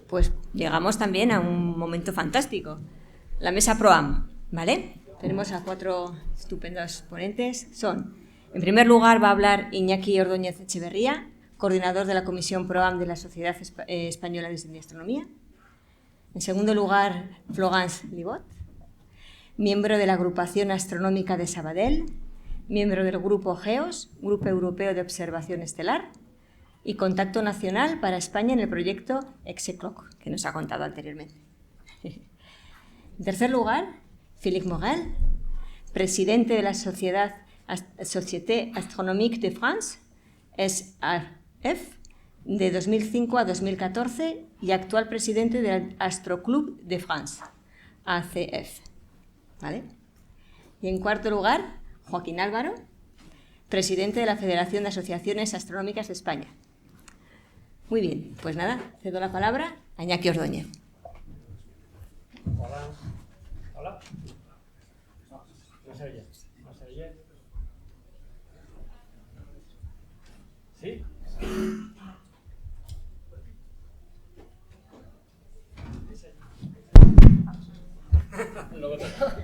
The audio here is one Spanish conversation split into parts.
pues llegamos también a un momento fantástico. La mesa PROAM, ¿vale? Tenemos a 4 estupendos ponentes. En primer lugar, va a hablar Iñaki Ordóñez Echeverría, coordinador de la Comisión PROAM de la Sociedad Española de Astronomía. En segundo lugar, Florence Libot, miembro de la Agrupación Astronómica de Sabadell, miembro del Grupo GEOS, Grupo Europeo de Observación Estelar, y contacto nacional para España en el proyecto Execloc, que nos ha contado anteriormente. En tercer lugar, Philippe Morel, presidente de la Société Astronomique de France, SAF, de 2005 a 2014 y actual presidente del Astroclub de France, ACF. ¿Vale? Y en cuarto lugar, Joaquín Álvaro, presidente de la Federación de Asociaciones Astronómicas de España. Muy bien, pues nada, cedo la palabra a Iñaki Ordóñez. Hola. Hola. No se oye. No se oye. ¿Sí?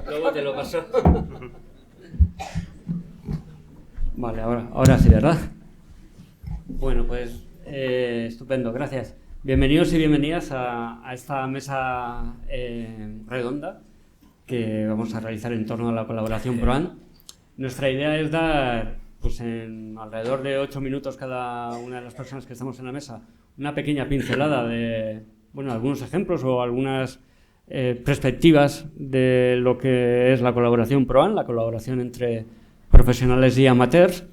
Luego te lo paso. Vale, ahora sí, ¿verdad? Bueno, pues estupendo, gracias. Bienvenidos y bienvenidas a esta mesa redonda que vamos a realizar en torno a la colaboración PROAM. Nuestra idea es dar, pues en alrededor de 8 minutos cada una de las personas que estamos en la mesa, una pequeña pincelada de, bueno, algunos ejemplos o algunas perspectivas de lo que es la colaboración PROAM, la colaboración entre profesionales y amateurs,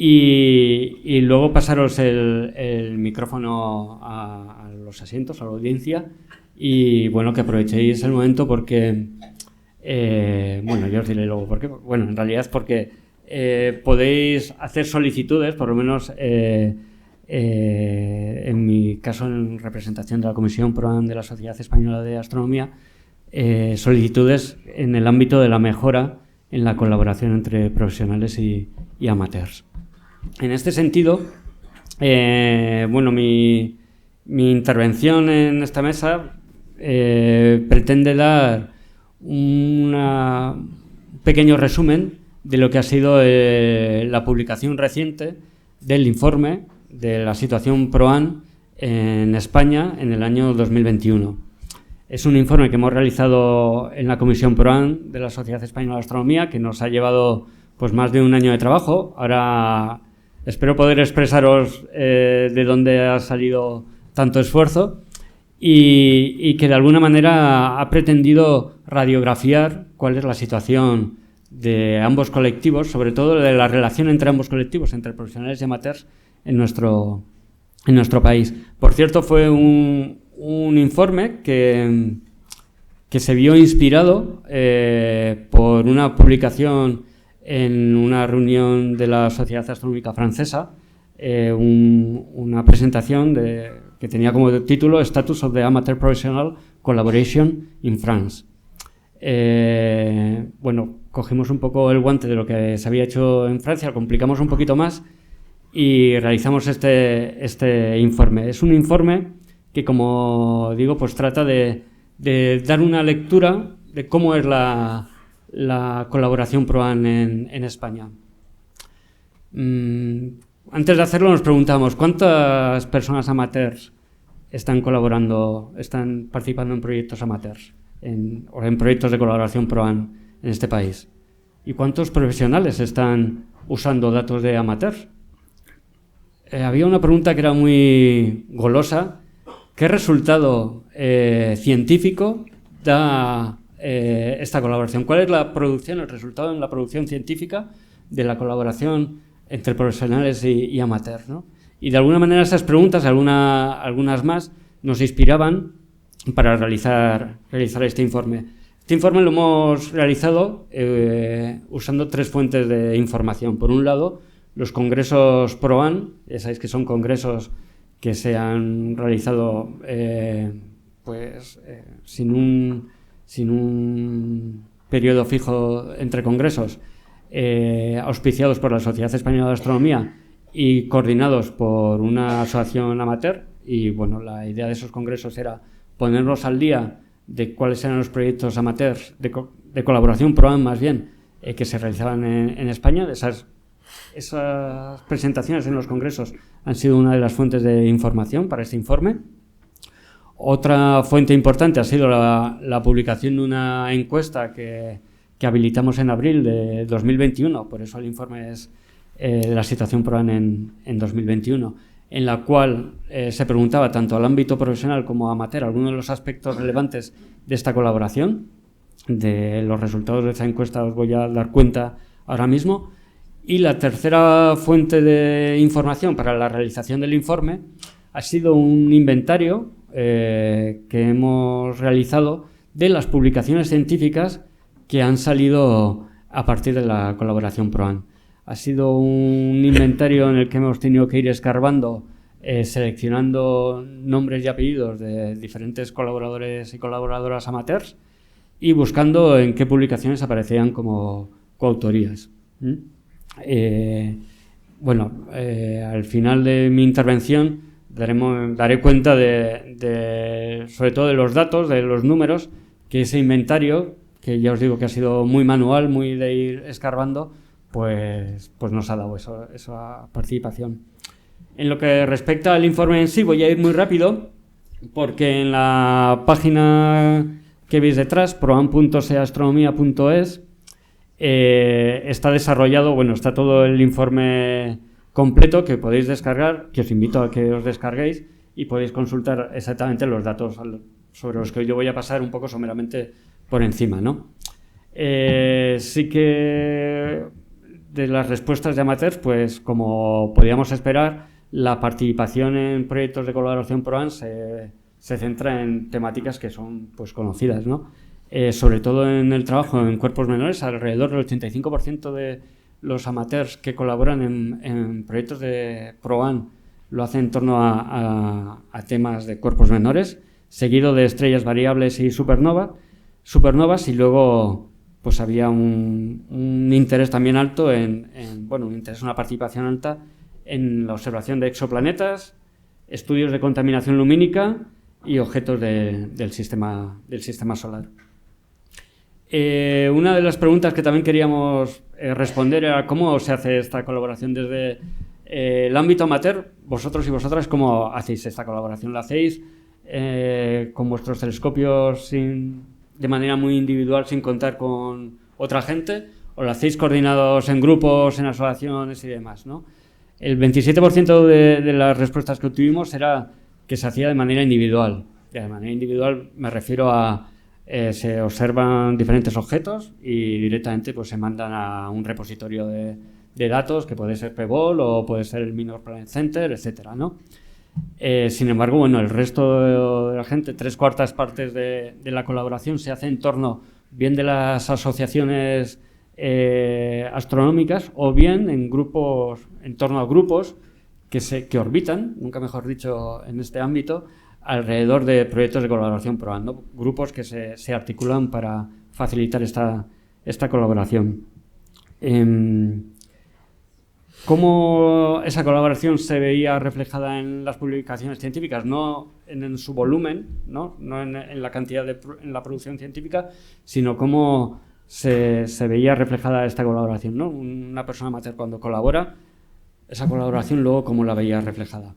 y luego pasaros el micrófono a los asientos, a la audiencia, y bueno, que aprovechéis el momento porque, bueno, yo os diré luego por qué. Bueno, en realidad es porque podéis hacer solicitudes, por lo menos en mi caso en representación de la Comisión PROAM de la Sociedad Española de Astronomía, solicitudes en el ámbito de la mejora en la colaboración entre profesionales y amateurs. En este sentido, bueno, mi intervención en esta mesa pretende dar un pequeño resumen de lo que ha sido la publicación reciente del informe de la situación PROAM en España en el año 2021. Es un informe que hemos realizado en la Comisión PROAM de la Sociedad Española de Astronomía, que nos ha llevado pues más de un año de trabajo. Ahora espero poder expresaros de dónde ha salido tanto esfuerzo y que de alguna manera ha pretendido radiografiar cuál es la situación de ambos colectivos, sobre todo de la relación entre ambos colectivos, entre profesionales y amateurs, en nuestro país. Por cierto, fue un informe que se vio inspirado por una publicación en una reunión de la Sociedad Astronómica Francesa, una presentación que tenía como título Status of the Amateur Professional Collaboration in France. Bueno, cogimos un poco el guante de lo que se había hecho en Francia, lo complicamos un poquito más y realizamos este informe. Es un informe que, como digo, pues trata de dar una lectura de cómo es la colaboración PROAM en España. Antes de hacerlo nos preguntamos ¿cuántas personas amateurs están colaborando, están participando en proyectos amateurs o en proyectos de colaboración PROAM en este país? ¿Y cuántos profesionales están usando datos de amateurs? Había una pregunta que era muy golosa. ¿Qué resultado científico da esta colaboración? ¿Cuál es la producción, el resultado en la producción científica de la colaboración entre profesionales y amateurs, ¿no? Y de alguna manera esas preguntas, algunas más, nos inspiraban para realizar este informe. Este informe lo hemos realizado usando 3 fuentes de información. Por un lado, los congresos PROAM, ya sabéis que son congresos que se han realizado sin un periodo fijo entre congresos, auspiciados por la Sociedad Española de Astronomía y coordinados por una asociación amateur y bueno, la idea de esos congresos era ponernos al día de cuáles eran los proyectos amateurs de colaboración PROAN más bien, que se realizaban en España. Esas presentaciones en los congresos han sido una de las fuentes de información para este informe. Otra fuente importante ha sido la publicación de una encuesta que habilitamos en abril de 2021, por eso el informe es la situación PROAN en 2021, en la cual se preguntaba tanto al ámbito profesional como amateur algunos de los aspectos relevantes de esta colaboración. De los resultados de esa encuesta os voy a dar cuenta ahora mismo. Y la tercera fuente de información para la realización del informe ha sido un inventario que hemos realizado de las publicaciones científicas que han salido a partir de la colaboración PROAN. Ha sido un inventario en el que hemos tenido que ir escarbando, seleccionando nombres y apellidos de diferentes colaboradores y colaboradoras amateurs y buscando en qué publicaciones aparecían como coautorías. Al final de mi intervención daré cuenta sobre todo de los datos, de los números, que ese inventario, que ya os digo que ha sido muy manual, muy de ir escarbando, pues nos ha dado esa participación. En lo que respecta al informe en sí, voy a ir muy rápido, porque en la página que veis detrás, proan.seastronomia.es, está desarrollado, está todo el informe completo que podéis descargar, que os invito a que os descarguéis y podéis consultar exactamente los datos sobre los que yo voy a pasar un poco someramente por encima, ¿no? Sí que de las respuestas de amateurs, pues como podíamos esperar, la participación en proyectos de colaboración PROAN se centra en temáticas que son pues conocidas, ¿no? Sobre todo en el trabajo en cuerpos menores, alrededor del 85% de los amateurs que colaboran en proyectos de PROAN lo hacen en torno a temas de cuerpos menores, seguido de estrellas variables y supernovas, y luego pues había un interés también alto una participación alta en la observación de exoplanetas, estudios de contaminación lumínica y objetos del sistema solar. Una de las preguntas que también queríamos responder era cómo se hace esta colaboración desde el ámbito amateur. Vosotros y vosotras, ¿cómo hacéis esta colaboración? ¿La hacéis con vuestros telescopios de manera muy individual, sin contar con otra gente? ¿O la hacéis coordinados en grupos, en asociaciones y demás, ¿no? El 27% de las respuestas que obtuvimos era que se hacía de manera individual. Y de manera individual me refiero a se observan diferentes objetos y directamente pues se mandan a un repositorio de datos que puede ser PBOL o puede ser el Minor Planet Center, etcétera, ¿no? Sin embargo, el resto de la gente, 3/4 partes de la colaboración se hace en torno bien de las asociaciones astronómicas o bien en torno a grupos que orbitan, nunca mejor dicho, en este ámbito, alrededor de proyectos de colaboración PROAN, ¿no? Grupos que se articulan para facilitar esta colaboración. ¿Cómo esa colaboración se veía reflejada en las publicaciones científicas? No en su volumen, no en la cantidad en la producción científica, sino cómo se veía reflejada esta colaboración, ¿no? Una persona amateur cuando colabora, esa colaboración luego cómo la veía reflejada.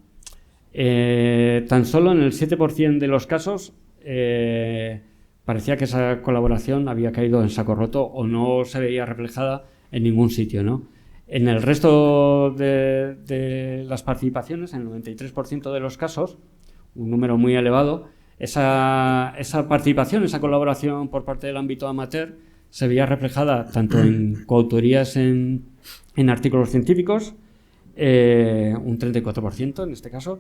Tan solo en el 7% de los casos parecía que esa colaboración había caído en saco roto o no se veía reflejada en ningún sitio, ¿no? En el resto de las participaciones, en el 93% de los casos, un número muy elevado, esa participación, esa colaboración por parte del ámbito amateur se veía reflejada tanto en coautorías en artículos científicos, un 34% en este caso,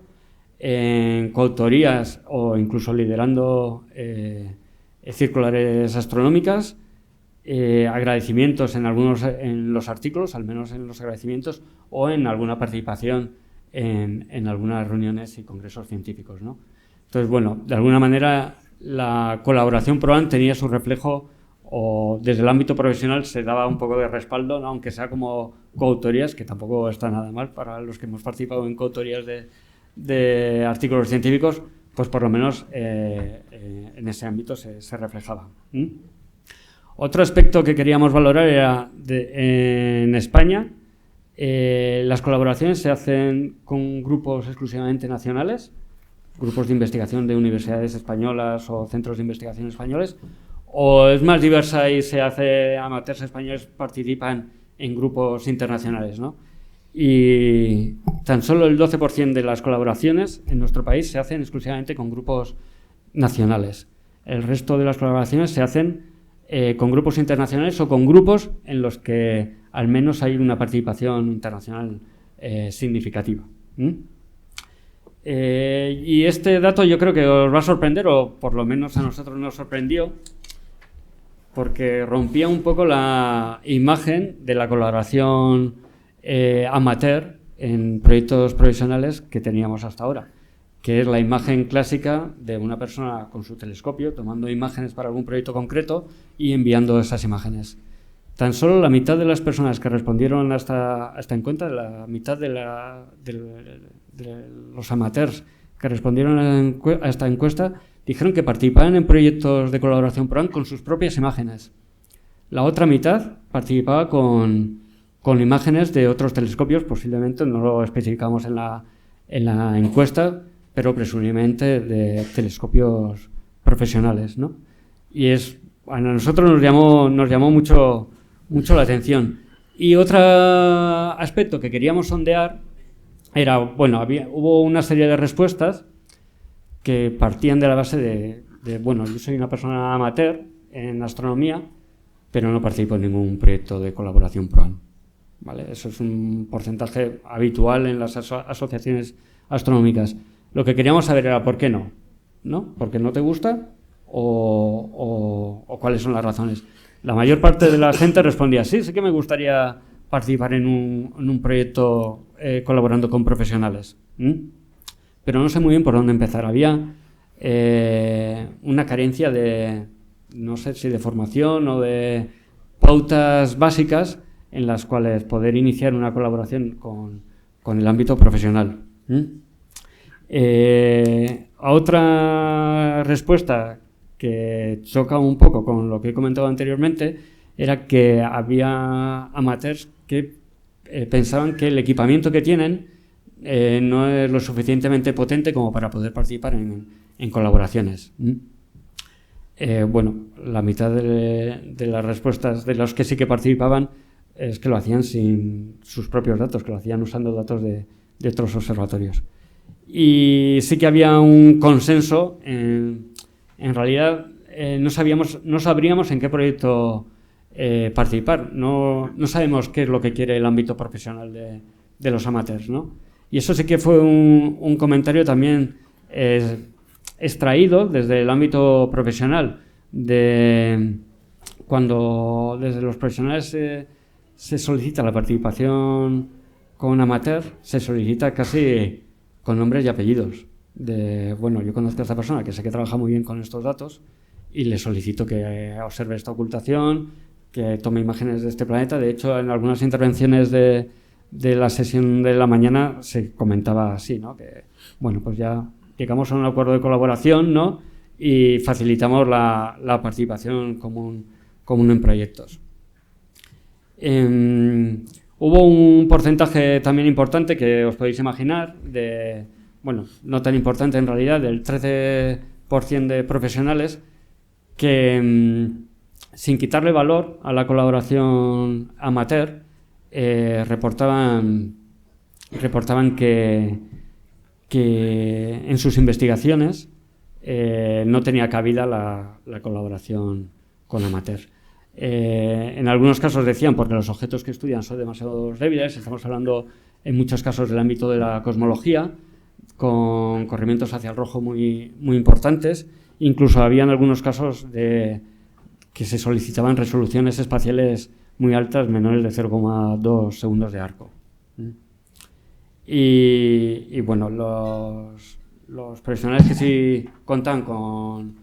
en coautorías o incluso liderando circulares astronómicas, agradecimientos en los artículos, al menos en los agradecimientos, o en alguna participación en algunas reuniones y congresos científicos, ¿no? Entonces, de alguna manera la colaboración PROAN tenía su reflejo, o desde el ámbito profesional se daba un poco de respaldo, ¿no? Aunque sea como coautorías, que tampoco está nada mal para los que hemos participado en coautorías de de artículos científicos, pues por lo menos en ese ámbito se reflejaba. Otro aspecto que queríamos valorar era en España, las colaboraciones se hacen con grupos exclusivamente nacionales, grupos de investigación de universidades españolas o centros de investigación españoles, o es más diversa y se hace, amateurs españoles participan en grupos internacionales, ¿no? Y tan solo el 12% de las colaboraciones en nuestro país se hacen exclusivamente con grupos nacionales. El resto de las colaboraciones se hacen con grupos internacionales o con grupos en los que al menos hay una participación internacional significativa. Y este dato yo creo que os va a sorprender, o por lo menos a nosotros nos sorprendió, porque rompía un poco la imagen de la colaboración amateur en proyectos profesionales que teníamos hasta ahora, que es la imagen clásica de una persona con su telescopio tomando imágenes para algún proyecto concreto y enviando esas imágenes. Tan solo la mitad de las personas que respondieron a esta encuesta, la mitad de los amateurs que respondieron a esta encuesta, dijeron que participaban en proyectos de colaboración PROAM con sus propias imágenes. La otra mitad participaba con imágenes de otros telescopios, posiblemente, no lo especificamos en la encuesta, pero presumiblemente de telescopios profesionales, ¿no? Y a nosotros nos llamó mucho la atención. Y otro aspecto que queríamos sondear era, bueno, hubo una serie de respuestas que partían de la base de bueno, yo soy una persona amateur en astronomía, pero no participo en ningún proyecto de colaboración PROAM, ¿vale? Eso es un porcentaje habitual en las asociaciones astronómicas. Lo que queríamos saber era por qué no, ¿no? ¿Por qué no te gusta? O cuáles son las razones. La mayor parte de la gente respondía, sí que me gustaría participar en un proyecto colaborando con profesionales. Pero no sé muy bien por dónde empezar. Había una carencia de, no sé si de formación o de pautas básicas en las cuales poder iniciar una colaboración con el ámbito profesional. Otra respuesta que choca un poco con lo que he comentado anteriormente era que había amateurs que pensaban que el equipamiento que tienen no es lo suficientemente potente como para poder participar en colaboraciones. Bueno, la mitad de las respuestas de los que sí que participaban es que lo hacían sin sus propios datos, que lo hacían usando datos de otros observatorios. Y sí que había un consenso. En realidad no sabríamos en qué proyecto participar. No sabemos qué es lo que quiere el ámbito profesional de los amateurs, ¿no? Y eso sí que fue un comentario también extraído desde el ámbito profesional, cuando desde los profesionales se solicita la participación con amateur, se solicita casi con nombres y apellidos. Bueno, yo conozco a esta persona que sé que trabaja muy bien con estos datos y le solicito que observe esta ocultación, que tome imágenes de este planeta. De hecho, en algunas intervenciones de la sesión de la mañana se comentaba así, ¿no? Que, bueno, pues ya llegamos a un acuerdo de colaboración, ¿no? Y facilitamos la participación común en proyectos. Hubo un porcentaje también importante que os podéis imaginar, bueno, no tan importante en realidad, del 13% de profesionales que, sin quitarle valor a la colaboración amateur, reportaban que en sus investigaciones no tenía cabida la colaboración con amateur. En algunos casos decían porque los objetos que estudian son demasiado débiles. Estamos hablando en muchos casos del ámbito de la cosmología, con corrimientos hacia el rojo muy importantes. Incluso habían algunos casos que se solicitaban resoluciones espaciales muy altas, menores de 0,2 segundos de arco. Y bueno, los profesionales que sí contan con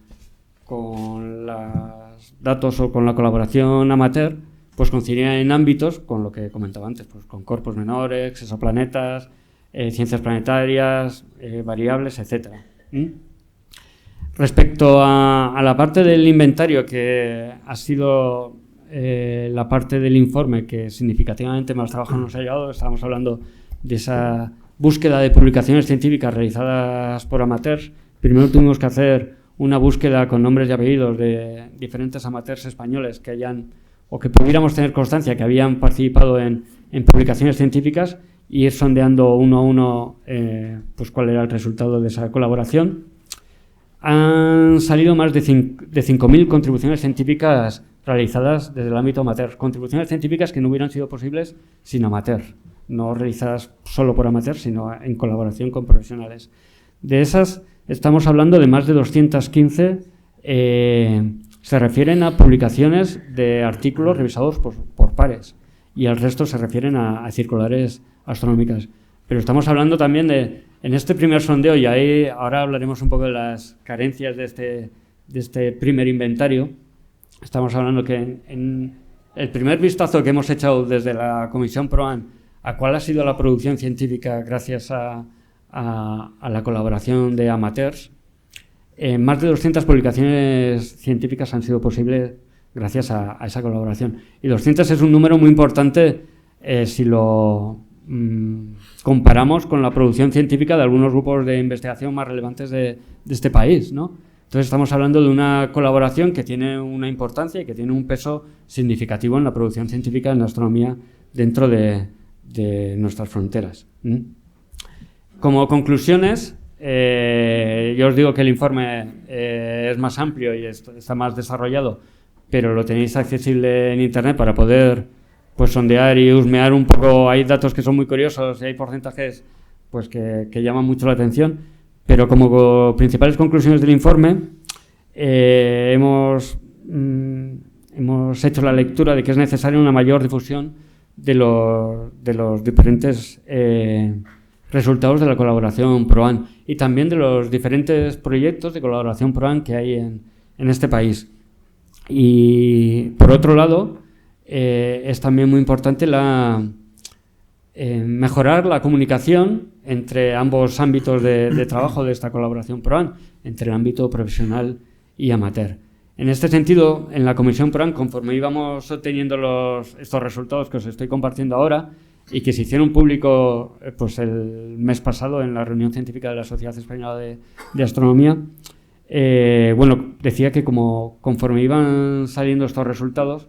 los datos o con la colaboración amateur, pues coincidían en ámbitos con lo que comentaba antes, pues con cuerpos menores, exoplanetas, ciencias planetarias, variables, etc. Respecto a la parte del inventario, que ha sido la parte del informe que significativamente más trabajo nos ha llevado, estábamos hablando de esa búsqueda de publicaciones científicas realizadas por amateurs. Primero tuvimos que hacer una búsqueda con nombres y apellidos de diferentes amateurs españoles que hayan, o que pudiéramos tener constancia que habían participado en publicaciones científicas, y ir sondeando uno a uno pues cuál era el resultado de esa colaboración. Han salido más de 5.000 contribuciones científicas realizadas desde el ámbito amateur, contribuciones científicas que no hubieran sido posibles sin amateur, no realizadas solo por amateurs, sino en colaboración con profesionales. De esas estamos hablando de más de 215, se refieren a publicaciones de artículos revisados por pares, y el resto se refieren a circulares astronómicas. Pero estamos hablando también en este primer sondeo, y ahí ahora hablaremos un poco de las carencias de este primer inventario. Estamos hablando que en el primer vistazo que hemos echado desde la Comisión PROAN a cuál ha sido la producción científica gracias a la colaboración de amateurs, más de 200 publicaciones científicas han sido posibles gracias a esa colaboración. Y 200 es un número muy importante si lo comparamos con la producción científica de algunos grupos de investigación más relevantes de este país, ¿no? Entonces estamos hablando de una colaboración que tiene una importancia y que tiene un peso significativo en la producción científica en la astronomía dentro de nuestras fronteras. Como conclusiones, yo os digo que el informe es más amplio y está más desarrollado, pero lo tenéis accesible en Internet para poder pues sondear y husmear un poco. Hay datos que son muy curiosos y hay porcentajes pues que llaman mucho la atención. Pero como principales conclusiones del informe, hemos hecho la lectura de que es necesaria una mayor difusión de los diferentes resultados de la colaboración PROAN y también de los diferentes proyectos de colaboración PROAN que hay en este país. Y por otro lado, es también muy importante mejorar la comunicación entre ambos ámbitos de trabajo de esta colaboración PROAN, entre el ámbito profesional y amateur. En este sentido, en la Comisión PROAN, conforme íbamos obteniendo estos resultados que os estoy compartiendo ahora y que se hicieron público pues el mes pasado en la reunión científica de la Sociedad Española de Astronomía, bueno, decía que conforme iban saliendo estos resultados,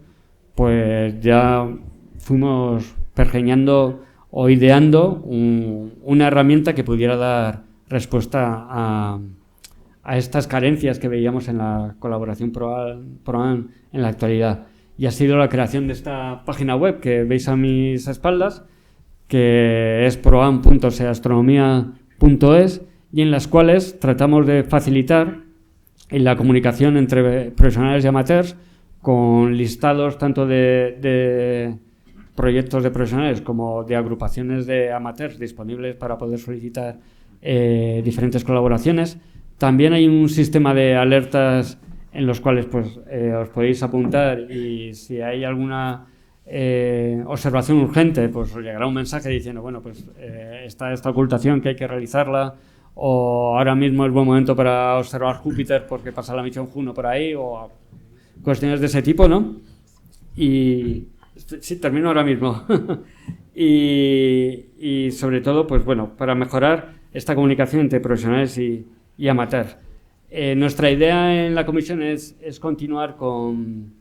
pues ya fuimos pergeñando o ideando una herramienta que pudiera dar respuesta a estas carencias que veíamos en la colaboración PROAN en la actualidad. Y ha sido la creación de esta página web que veis a mis espaldas, que es proan.seastronomia.es, y en las cuales tratamos de facilitar la comunicación entre profesionales y amateurs, con listados tanto de proyectos de profesionales como de agrupaciones de amateurs disponibles para poder solicitar diferentes colaboraciones. También hay un sistema de alertas en los cuales pues, os podéis apuntar, y si hay alguna observación urgente, pues os llegará un mensaje diciendo, bueno, pues está esta ocultación que hay que realizarla, o ahora mismo es buen momento para observar Júpiter porque pasa la misión Juno por ahí, o cuestiones de ese tipo, ¿no? Y sí, termino ahora mismo. y sobre todo, pues bueno, para mejorar esta comunicación entre profesionales y amateurs. Nuestra idea en la comisión es continuar con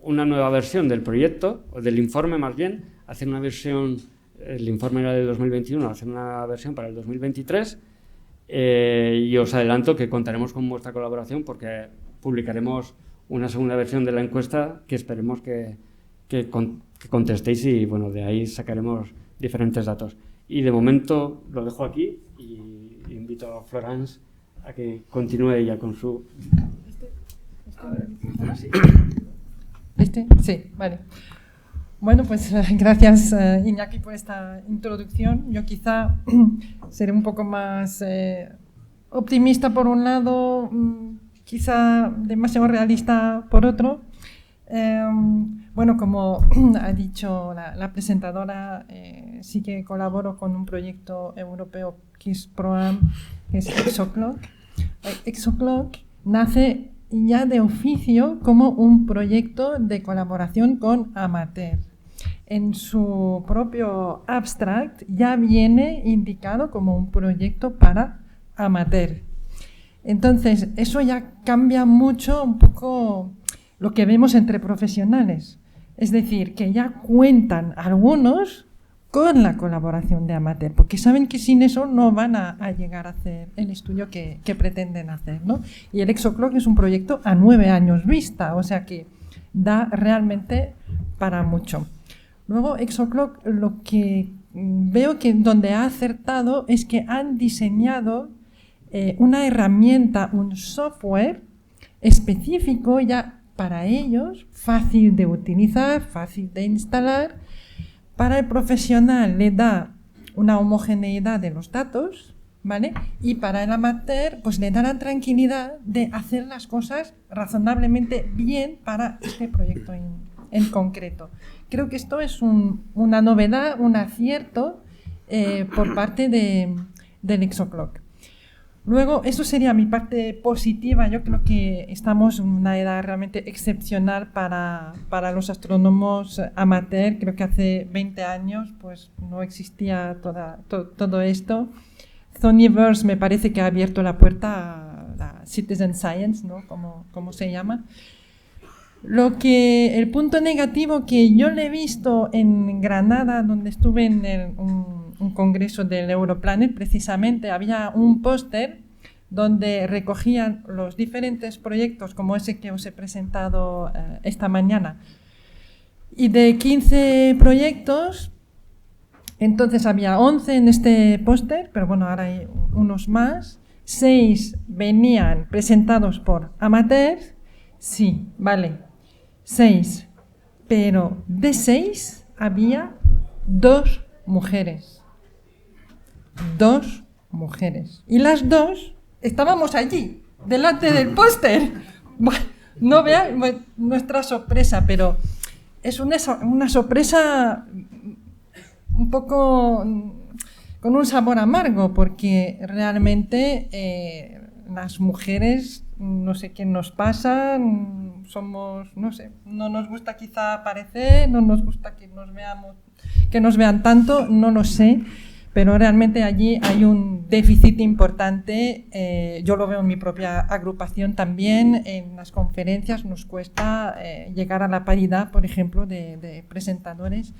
una nueva versión del proyecto, o del informe más bien, hacer una versión, el informe era de 2021, hacer una versión para el 2023, y os adelanto que contaremos con vuestra colaboración porque publicaremos una segunda versión de la encuesta que esperemos que contestéis, y bueno, de ahí sacaremos diferentes datos. Y de momento lo dejo aquí y invito a Florence a que continúe ella con su... Sí, vale. Bueno, pues gracias Iñaki por esta introducción. Yo quizá seré un poco más optimista por un lado, quizá demasiado realista por otro. Bueno, como ha dicho la presentadora, sí que colaboro con un proyecto europeo que es PROAM, que es Exoclock. Exoclock nace ya de oficio como un proyecto de colaboración con Amateur. En su propio abstract ya viene indicado como un proyecto para Amateur. Entonces, eso ya cambia mucho un poco lo que vemos entre profesionales. Es decir, que ya cuentan algunos con la colaboración de Amateur, porque saben que sin eso no van a llegar a hacer el estudio que pretenden hacer, ¿no? Y el Exoclock es un proyecto a 9 años vista, o sea que da realmente para mucho. Luego, Exoclock, lo que veo que donde ha acertado es que han diseñado una herramienta, un software específico ya para ellos, fácil de utilizar, fácil de instalar. Para el profesional le da una homogeneidad de los datos, ¿vale? Y para el amateur pues le da la tranquilidad de hacer las cosas razonablemente bien para este proyecto en concreto. Creo que esto es una novedad, un acierto por parte del Exoclock. Luego, eso sería mi parte positiva. Yo creo que estamos en una edad realmente excepcional para los astrónomos amateur. Creo que hace 20 años pues, no existía todo esto. Thoniverse me parece que ha abierto la puerta a la Citizen Science, ¿no? como se llama. El punto negativo que yo le he visto en Granada, donde estuve en un congreso del Europlanet, precisamente había un póster donde recogían los diferentes proyectos como ese que os he presentado esta mañana. Y de 15 proyectos, entonces había 11 en este póster, pero bueno, ahora hay unos más. 6 venían presentados por amateurs, sí, vale, 6, pero de 6 había 2 mujeres. 2 mujeres. Y las 2 estábamos allí, delante del póster. No vean nuestra sorpresa, pero es una sorpresa un poco con un sabor amargo, porque realmente las mujeres, no sé qué nos pasa, somos, no sé, no nos gusta quizá aparecer, no nos gusta que nos vean tanto, no lo sé, pero realmente allí hay un déficit importante. Yo lo veo en mi propia agrupación también. En las conferencias nos cuesta llegar a la paridad, por ejemplo, de presentadores.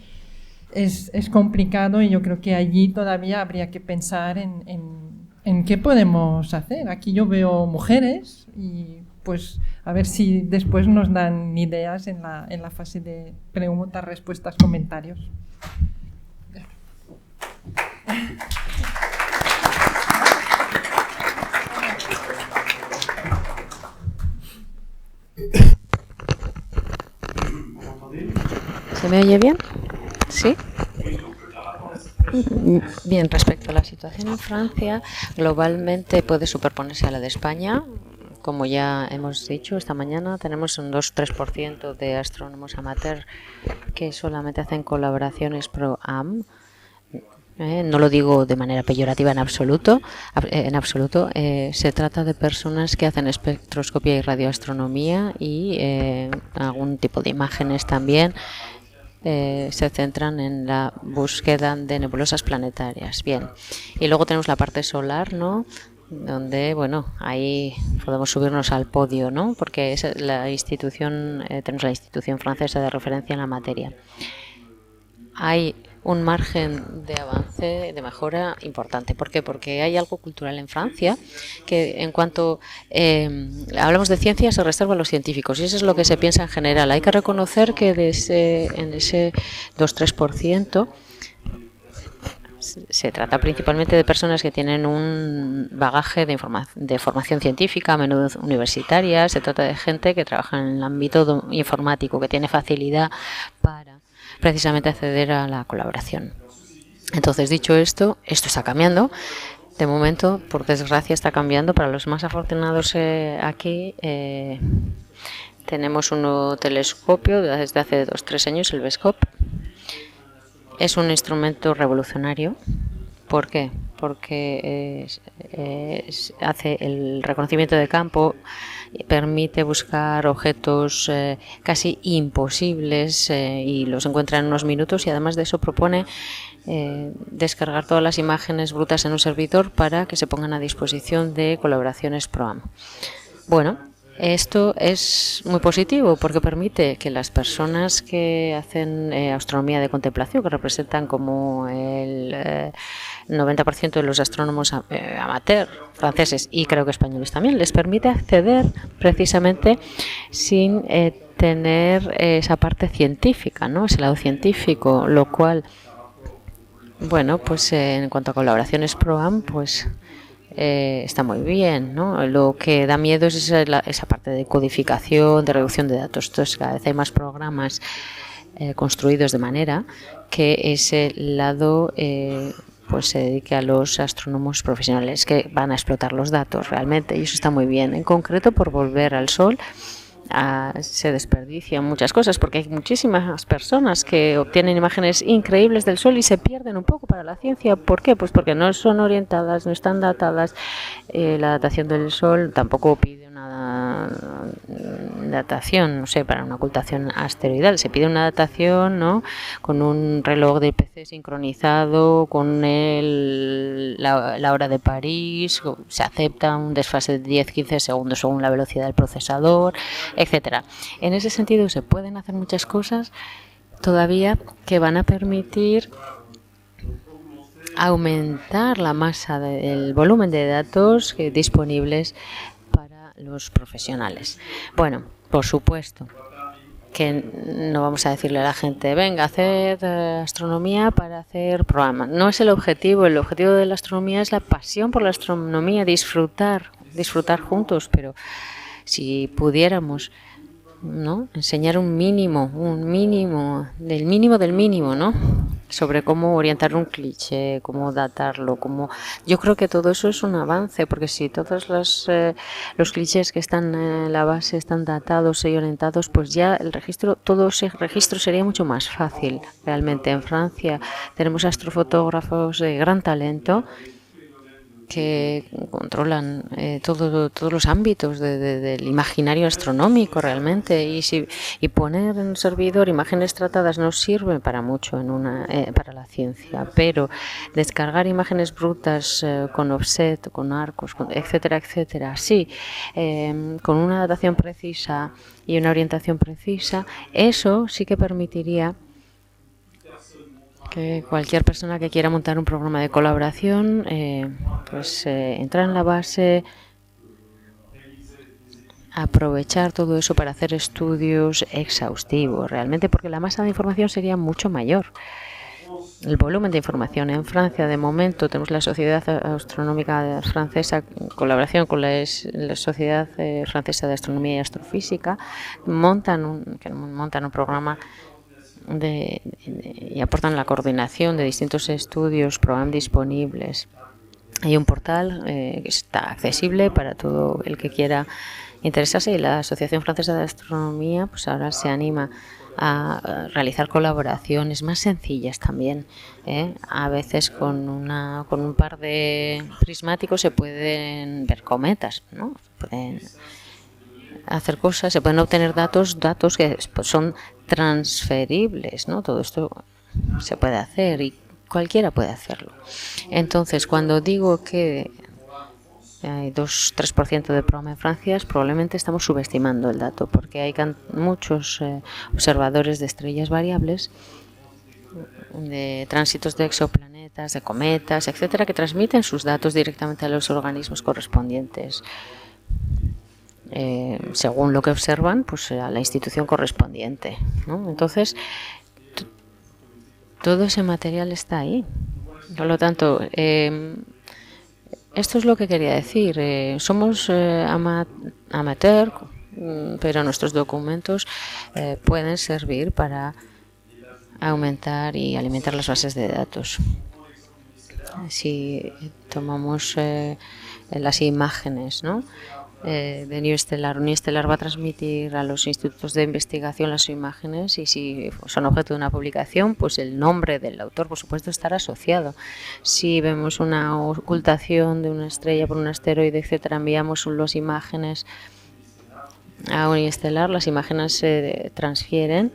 Es complicado y yo creo que allí todavía habría que pensar en qué podemos hacer. Aquí yo veo mujeres y pues a ver si después nos dan ideas en la fase de preguntas, respuestas, comentarios. ¿Se me oye bien? ¿Sí? Bien, respecto a la situación en Francia, globalmente puede superponerse a la de España. Como ya hemos dicho, esta mañana tenemos un 2-3% de astrónomos amateur que solamente hacen colaboraciones pro-AM. No lo digo de manera peyorativa en absoluto. Se trata de personas que hacen espectroscopia y radioastronomía y algún tipo de imágenes también. Se centran en la búsqueda de nebulosas planetarias. Bien, y luego tenemos la parte solar, ¿no? Donde, bueno, ahí podemos subirnos al podio, ¿no? Porque es la institución, tenemos la institución francesa de referencia en la materia. Hay un margen de avance, de mejora importante. ¿Por qué? Porque hay algo cultural en Francia que en cuanto hablamos de ciencia se reserva a los científicos y eso es lo que se piensa en general. Hay que reconocer que en ese 2-3% se trata principalmente de personas que tienen un bagaje de formación científica, a menudo universitaria. Se trata de gente que trabaja en el ámbito informático, que tiene facilidad para precisamente acceder a la colaboración. Entonces, dicho esto está cambiando. De momento, por desgracia, está cambiando. Para los más afortunados aquí, tenemos un nuevo telescopio desde hace 2-3 años, el Vescop. Es un instrumento revolucionario. ¿Por qué? Porque hace el reconocimiento de campo, permite buscar objetos casi imposibles y los encuentra en unos minutos, y además de eso propone descargar todas las imágenes brutas en un servidor para que se pongan a disposición de colaboraciones PROAM. Bueno, esto es muy positivo porque permite que las personas que hacen astronomía de contemplación, que representan como el 90% de los astrónomos amateur franceses y creo que españoles también, les permite acceder precisamente sin tener esa parte científica, ¿no? Ese lado científico, lo cual, bueno, pues en cuanto a colaboraciones PROAM, pues está muy bien, ¿no? Lo que da miedo es esa parte de codificación, de reducción de datos. Entonces, cada vez hay más programas construidos de manera que ese lado pues se dedique a los astrónomos profesionales que van a explotar los datos realmente, y eso está muy bien. En concreto, por volver al Sol, se desperdician muchas cosas porque hay muchísimas personas que obtienen imágenes increíbles del Sol y se pierden un poco para la ciencia. ¿Por qué? Pues porque no son orientadas, no están datadas. La datación del Sol tampoco pide una datación, no sé, para una ocultación asteroidal. Se pide una datación, ¿no?, con un reloj de IPC sincronizado, con la hora de París. Se acepta un desfase de 10-15 segundos según la velocidad del procesador, etcétera. En ese sentido se pueden hacer muchas cosas todavía que van a permitir aumentar la masa del volumen de datos disponibles para los profesionales. Bueno, por supuesto que no vamos a decirle a la gente, venga, haced astronomía para hacer programas. No es el objetivo de la astronomía es la pasión por la astronomía, disfrutar juntos, pero si pudiéramos, ¿no?, enseñar un mínimo del mínimo, ¿no?, sobre cómo orientar un cliché, cómo datarlo, yo creo que todo eso es un avance, porque si todos los clichés que están en la base están datados y orientados, pues ya todo ese registro sería mucho más fácil. Realmente en Francia tenemos astrofotógrafos de gran talento que controlan todos los ámbitos del imaginario astronómico realmente, y poner en un servidor imágenes tratadas no sirve para mucho para la ciencia, pero descargar imágenes brutas con offset, con arcos, etcétera, sí, con una datación precisa y una orientación precisa, eso sí que permitiría que cualquier persona que quiera montar un programa de colaboración entra en la base, aprovechar todo eso para hacer estudios exhaustivos realmente, porque la masa de información sería mucho mayor. El volumen de información en Francia, de momento, tenemos la Sociedad Astronómica Francesa, en colaboración con la Sociedad Francesa de Astronomía y Astrofísica, montan un programa y aportan la coordinación de distintos estudios PROAM disponibles. Hay un portal que está accesible para todo el que quiera interesarse, y la Asociación Francesa de Astronomía pues ahora se anima a realizar colaboraciones más sencillas también, A veces con un par de prismáticos se pueden ver cometas, ¿no? Se pueden hacer cosas, se pueden obtener datos que son transferibles, ¿no? Todo esto se puede hacer y cualquiera puede hacerlo. Entonces, cuando digo que hay 2-3% de PROAM en Francia, probablemente estamos subestimando el dato, porque hay muchos observadores de estrellas variables, de tránsitos de exoplanetas, de cometas, etcétera, que transmiten sus datos directamente a los organismos correspondientes. Según lo que observan, pues a la institución correspondiente, ¿no? Entonces, todo ese material está ahí. Por lo tanto, esto es lo que quería decir. Somos amateur, pero nuestros documentos pueden servir para aumentar y alimentar las bases de datos. Si tomamos las imágenes, ¿no?, de Uniestelar. Uniestelar va a transmitir a los institutos de investigación las imágenes y si son objeto de una publicación, pues el nombre del autor, por supuesto, estará asociado. Si vemos una ocultación de una estrella por un asteroide, etcétera, enviamos las imágenes a Uniestelar, las imágenes se transfieren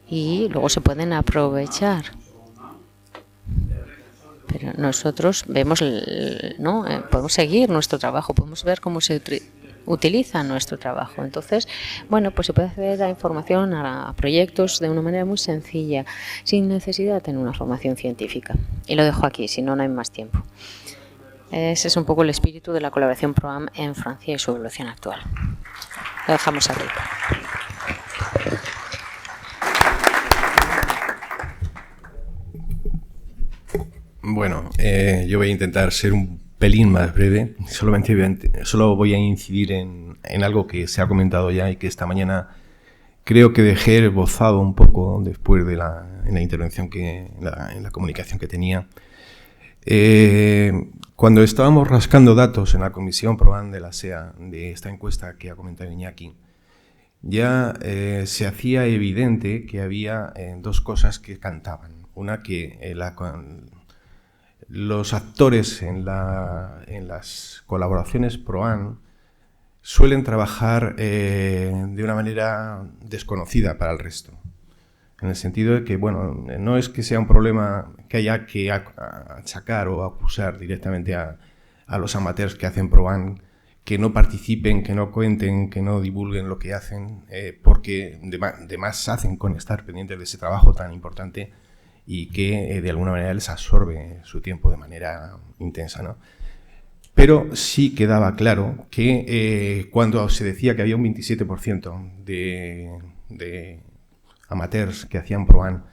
y luego se pueden aprovechar. Pero nosotros vemos, ¿no? Podemos seguir nuestro trabajo, podemos ver cómo se utiliza nuestro trabajo. Entonces, bueno, pues se puede acceder a información, a proyectos de una manera muy sencilla, sin necesidad de tener una formación científica. Y lo dejo aquí, si no, no hay más tiempo. Ese es un poco el espíritu de la colaboración PROAM en Francia y su evolución actual. Lo dejamos aquí. Bueno, yo voy a intentar ser un pelín más breve. Solo voy a incidir en algo que se ha comentado ya y que esta mañana creo que dejé esbozado un poco después de en la intervención en la comunicación que tenía. Cuando estábamos rascando datos en la comisión PROAM de la SEA, de esta encuesta que ha comentado Iñaki, ya se hacía evidente que había dos cosas que cantaban. Una, que los actores en las colaboraciones PROAM suelen trabajar de una manera desconocida para el resto. En el sentido de que, bueno, no es que sea un problema que haya que achacar o acusar directamente a los amateurs que hacen PROAM, que no participen, que no cuenten, que no divulguen lo que hacen, porque de más hacen con estar pendientes de ese trabajo tan importante y que de alguna manera les absorbe su tiempo de manera intensa, ¿no? Pero sí quedaba claro que cuando se decía que había un 27% de amateurs que hacían PROAM,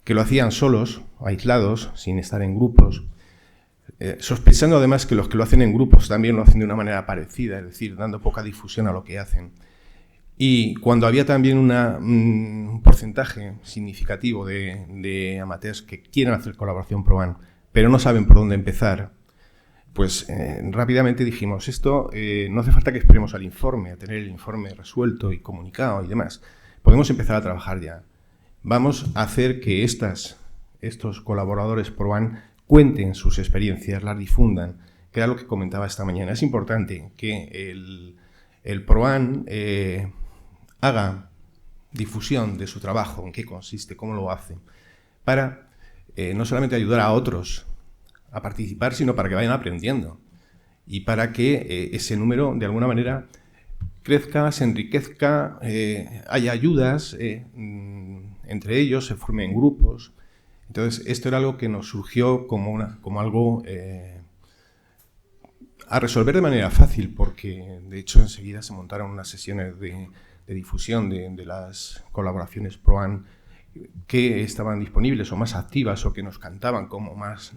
que lo hacían solos, aislados, sin estar en grupos, sospechando además que los que lo hacen en grupos también lo hacen de una manera parecida, es decir, dando poca difusión a lo que hacen. Y cuando había también un porcentaje significativo de amateurs que quieren hacer colaboración PROAM, pero no saben por dónde empezar, pues rápidamente dijimos, esto no hace falta que esperemos al informe, a tener el informe resuelto y comunicado y demás. Podemos empezar a trabajar ya. Vamos a hacer que estos colaboradores PROAM cuenten sus experiencias, las difundan, que era lo que comentaba esta mañana. Es importante que el PROAM haga difusión de su trabajo, en qué consiste, cómo lo hace, para no solamente ayudar a otros a participar, sino para que vayan aprendiendo y para que ese número, de alguna manera, crezca, se enriquezca, haya ayudas entre ellos, se formen grupos. Entonces, esto era algo que nos surgió como algo a resolver de manera fácil, porque de hecho enseguida se montaron unas sesiones de difusión de las colaboraciones PROAM que estaban disponibles o más activas o que nos cantaban como más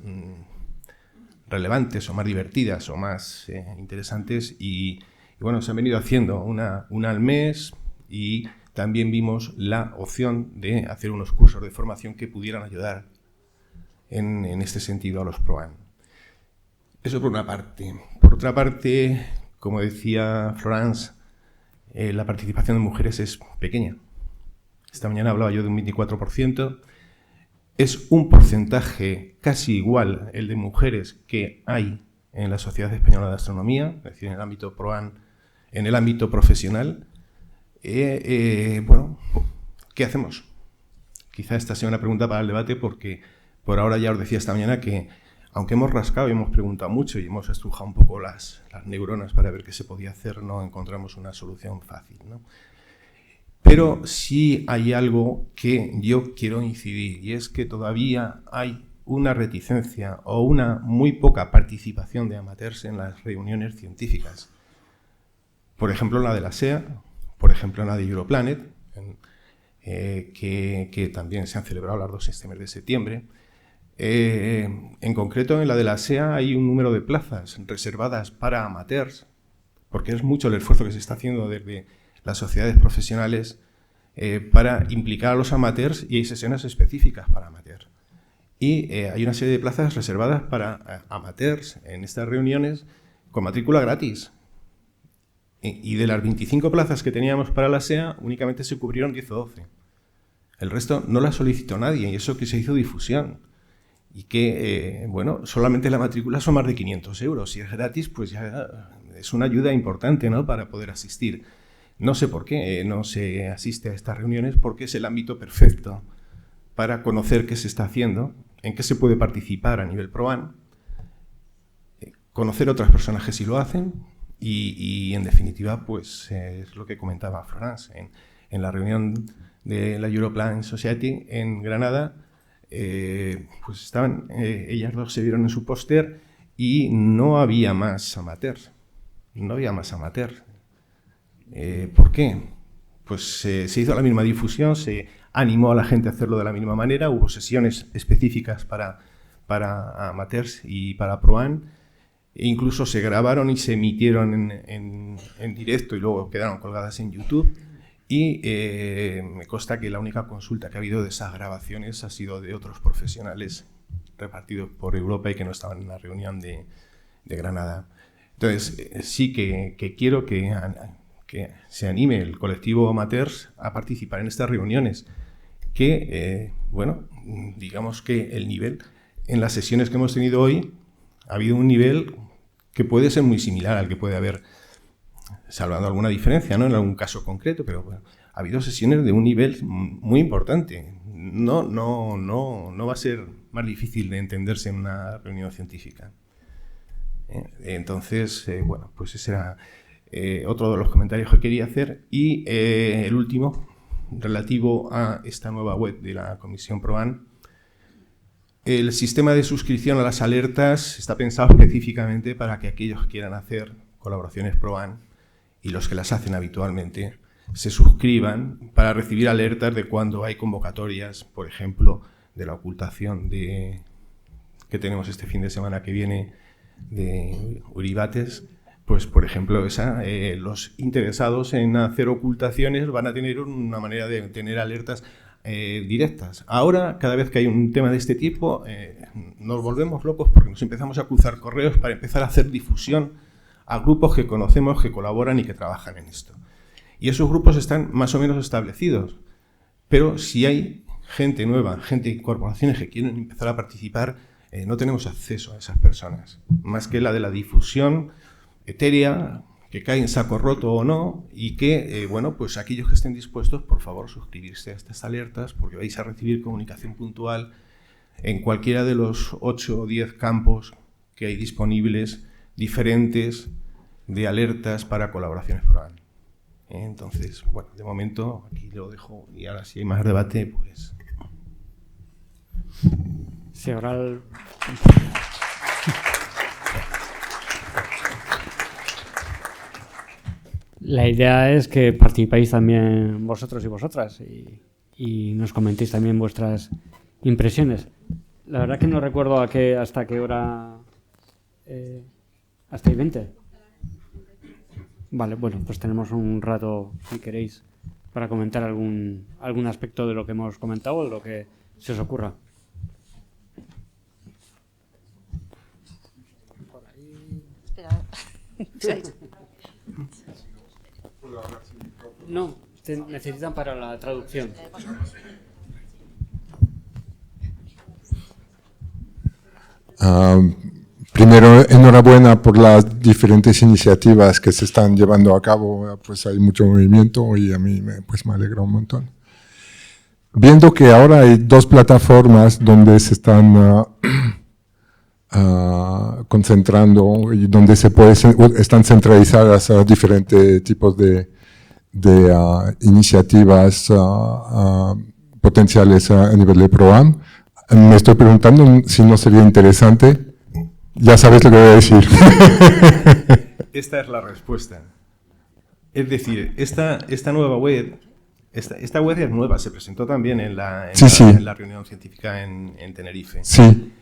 relevantes o más divertidas o más interesantes y bueno, se han venido haciendo una al mes y también vimos la opción de hacer unos cursos de formación que pudieran ayudar en este sentido a los PROAM. Eso por una parte. Por otra parte, como decía Florence, la participación de mujeres es pequeña. Esta mañana hablaba yo de un 24%. Es un porcentaje casi igual el de mujeres que hay en la Sociedad Española de Astronomía, es decir, en el ámbito PROAM, en el ámbito profesional. Bueno, ¿qué hacemos? Quizá esta sea una pregunta para el debate porque por ahora ya os decía esta mañana que aunque hemos rascado y hemos preguntado mucho y hemos estrujado un poco las neuronas para ver qué se podía hacer, no encontramos una solución fácil, ¿no? Pero sí hay algo que yo quiero incidir y es que todavía hay una reticencia o una muy poca participación de amateurs en las reuniones científicas. Por ejemplo, la de la SEA, por ejemplo, la de Europlanet, que también se han celebrado las dos este mes de septiembre. En concreto, en la de la SEA hay un número de plazas reservadas para amateurs, porque es mucho el esfuerzo que se está haciendo desde las sociedades profesionales para implicar a los amateurs y hay sesiones específicas para amateurs. Y hay una serie de plazas reservadas para amateurs en estas reuniones con matrícula gratis. Y de las 25 plazas que teníamos para la SEA, únicamente se cubrieron 10 o 12. El resto no la solicitó nadie, y eso que se hizo difusión. Y que, bueno, solamente la matrícula son más de 500 euros. Si es gratis, pues ya es una ayuda importante, ¿no?, para poder asistir. No sé por qué no se asiste a estas reuniones, porque es el ámbito perfecto para conocer qué se está haciendo, en qué se puede participar a nivel PROAN, conocer a otras personas que sí lo hacen y en definitiva, pues es lo que comentaba Florence. En la reunión de la Europlan Society en Granada, pues estaban, ellas dos se vieron en su póster y no había más amateurs. No había más amateurs. ¿Por qué? Pues se hizo la misma difusión, se animó a la gente a hacerlo de la misma manera, hubo sesiones específicas para amateurs y para PROAN, e incluso se grabaron y se emitieron en directo y luego quedaron colgadas en YouTube. Y me consta que la única consulta que ha habido de esas grabaciones ha sido de otros profesionales repartidos por Europa y que no estaban en la reunión de Granada. Entonces, sí que quiero que se anime el colectivo amateurs a participar en estas reuniones, que, bueno, digamos que el nivel, en las sesiones que hemos tenido hoy, ha habido un nivel que puede ser muy similar al que puede haber, salvando alguna diferencia, ¿no?, en algún caso concreto, pero bueno, ha habido sesiones de un nivel muy importante. No va a ser más difícil de entenderse en una reunión científica. Entonces, bueno, pues ese era otro de los comentarios que quería hacer. Y el último, relativo a esta nueva web de la Comisión PROAN. El sistema de suscripción a las alertas está pensado específicamente para que aquellos que quieran hacer colaboraciones PROAN y los que las hacen habitualmente se suscriban para recibir alertas de cuando hay convocatorias, por ejemplo, de la ocultación que tenemos este fin de semana que viene de Uribates. Pues, por ejemplo, los interesados en hacer ocultaciones van a tener una manera de tener alertas directas. Ahora, cada vez que hay un tema de este tipo, nos volvemos locos porque nos empezamos a cruzar correos para empezar a hacer difusión a grupos que conocemos, que colaboran y que trabajan en esto. Y esos grupos están más o menos establecidos. Pero si hay gente nueva, gente y corporaciones que quieren empezar a participar, no tenemos acceso a esas personas. Más que la de la difusión etérea, que cae en saco roto o no, y que, bueno, pues aquellos que estén dispuestos, por favor, suscribirse a estas alertas, porque vais a recibir comunicación puntual en cualquiera de los 8 o 10 campos que hay disponibles, diferentes, de alertas para colaboraciones PROAN. Entonces, bueno, de momento aquí lo dejo, y ahora si hay más debate, pues... Sí, ahora la idea es que participéis también vosotros y vosotras y nos comentéis también vuestras impresiones. La verdad que no recuerdo hasta qué hora... ¿hasta el 20? Vale, bueno, pues tenemos un rato, si queréis, para comentar algún aspecto de lo que hemos comentado o de lo que se os ocurra. No, necesitan para la traducción. Primero, enhorabuena por las diferentes iniciativas que se están llevando a cabo. Pues hay mucho movimiento y a mí me alegra un montón. Viendo que ahora hay 2 plataformas donde se están concentrando y donde están centralizadas diferentes tipos de iniciativas potenciales a nivel de PROAN. Me estoy preguntando si no sería interesante. Ya sabes lo que voy a decir. Esta es la respuesta. Es decir, esta nueva web, esta web es nueva, se presentó también en la reunión científica en Tenerife. Sí.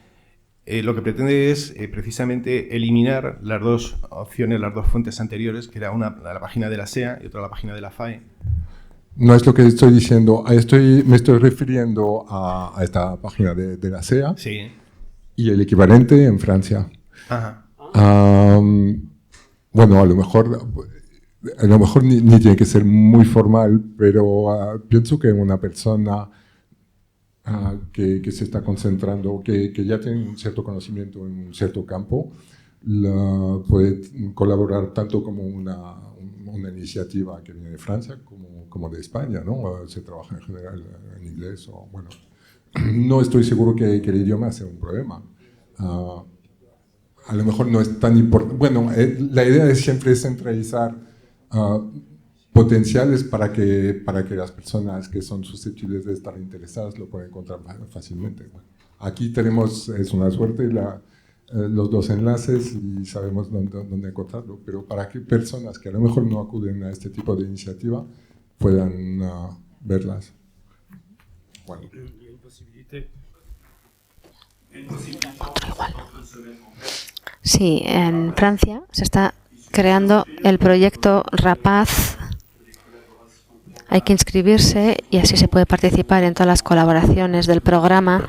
Lo que pretende es precisamente eliminar las 2 opciones, las 2 fuentes anteriores, que era una la página de la SEA y otra la página de la FAE. No es lo que estoy diciendo. Me estoy refiriendo a esta página de la SEA. Sí. Y el equivalente en Francia. Ajá. bueno, a lo mejor ni tiene que ser muy formal, pero pienso que una persona que se está concentrando, que ya tiene un cierto conocimiento en un cierto campo, puede colaborar tanto como una iniciativa que viene de Francia como de España, ¿no? Se trabaja en general en inglés o, bueno, no estoy seguro que el idioma sea un problema. A lo mejor no es tan importante. Bueno, la idea siempre es centralizar potenciales para que las personas que son susceptibles de estar interesadas lo puedan encontrar fácilmente. Bueno, aquí es una suerte los dos enlaces y sabemos dónde encontrarlo, pero para que personas que a lo mejor no acuden a este tipo de iniciativa puedan verlas. Bueno. Sí, en Francia se está creando el proyecto Rapaz. Hay que inscribirse y así se puede participar en todas las colaboraciones del programa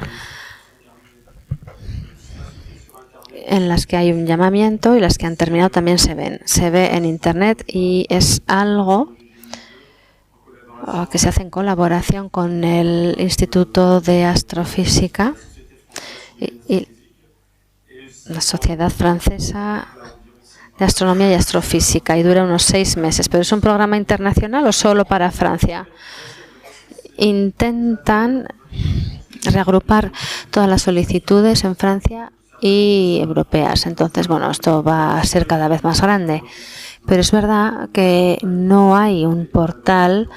en las que hay un llamamiento y las que han terminado también se ven. Se ve en internet y es algo que se hace en colaboración con el Instituto de Astrofísica y la Sociedad Francesa de Astronomía y Astrofísica, y dura unos 6 meses. ¿Pero es un programa internacional o solo para Francia? Intentan reagrupar todas las solicitudes en Francia y europeas. Entonces, bueno, esto va a ser cada vez más grande. Pero es verdad que no hay un portal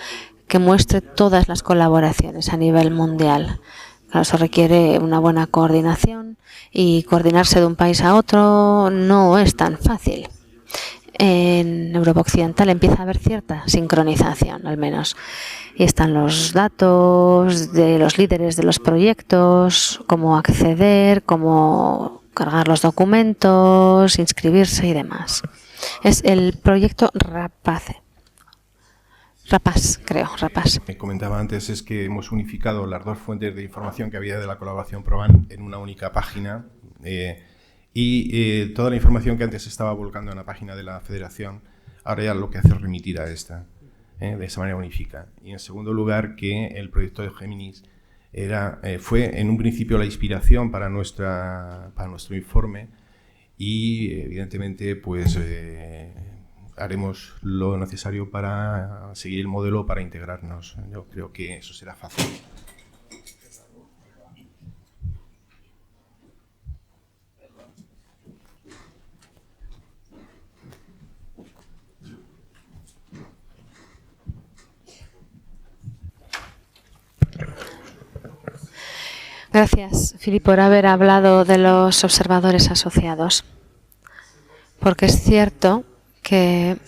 que muestre todas las colaboraciones a nivel mundial. Claro, eso requiere una buena coordinación y coordinarse de un país a otro no es tan fácil. En Europa Occidental empieza a haber cierta sincronización, al menos. Y están los datos de los líderes de los proyectos, cómo acceder, cómo cargar los documentos, inscribirse y demás. Es el proyecto Rapaz, creo, Rapaz. Me comentaba antes es que hemos unificado las dos fuentes de información que había de la colaboración ProAn en una única página y toda la información que antes estaba volcando en la página de la Federación, ahora ya lo que hace es remitir a esta, de esa manera unifica. Y en segundo lugar, que el proyecto de Géminis fue en un principio la inspiración para nuestro informe y evidentemente pues haremos lo necesario para seguir el modelo para integrarnos. Yo creo que eso será fácil. Gracias, Filipe, por haber hablado de los observadores asociados. Porque es cierto que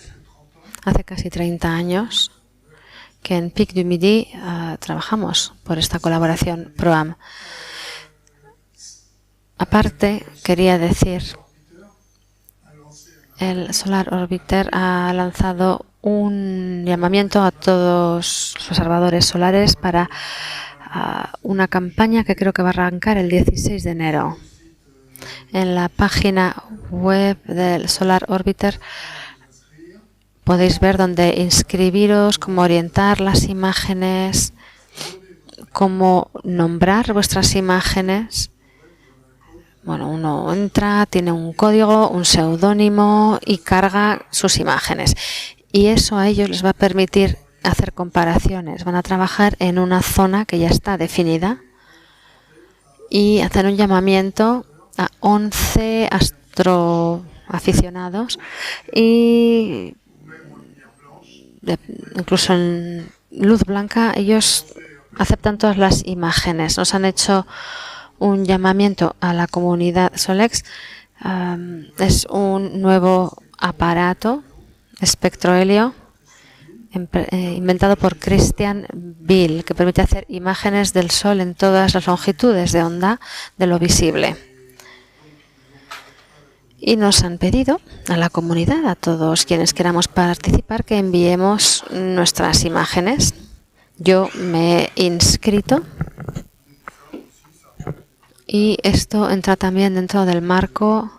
hace casi 30 años que en Pic du Midi trabajamos por esta colaboración ProAm. Aparte, quería decir, el Solar Orbiter ha lanzado un llamamiento a todos los observadores solares para una campaña que creo que va a arrancar el 16 de enero. En la página web del Solar Orbiter podéis ver dónde inscribiros, cómo orientar las imágenes, cómo nombrar vuestras imágenes. Bueno, uno entra, tiene un código, un seudónimo y carga sus imágenes. Y eso a ellos les va a permitir hacer comparaciones. Van a trabajar en una zona que ya está definida y hacer un llamamiento a 11 astroaficionados y incluso en luz blanca ellos aceptan todas las imágenes. Nos han hecho un llamamiento a la comunidad Solex. Es un nuevo aparato espectrohelio inventado por Christian Bill, que permite hacer imágenes del Sol en todas las longitudes de onda de lo visible. Y nos han pedido a la comunidad, a todos quienes queramos participar, que enviemos nuestras imágenes. Yo me he inscrito y esto entra también dentro del marco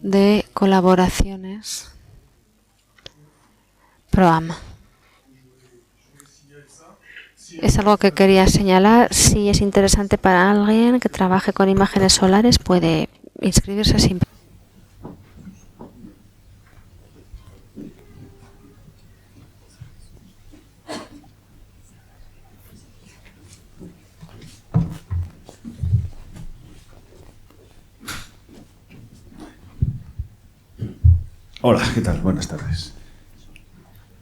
de colaboraciones PROAM. Es algo que quería señalar. Si es interesante para alguien que trabaje con imágenes solares, puede inscribirse sin. Hola, ¿qué tal? Buenas tardes.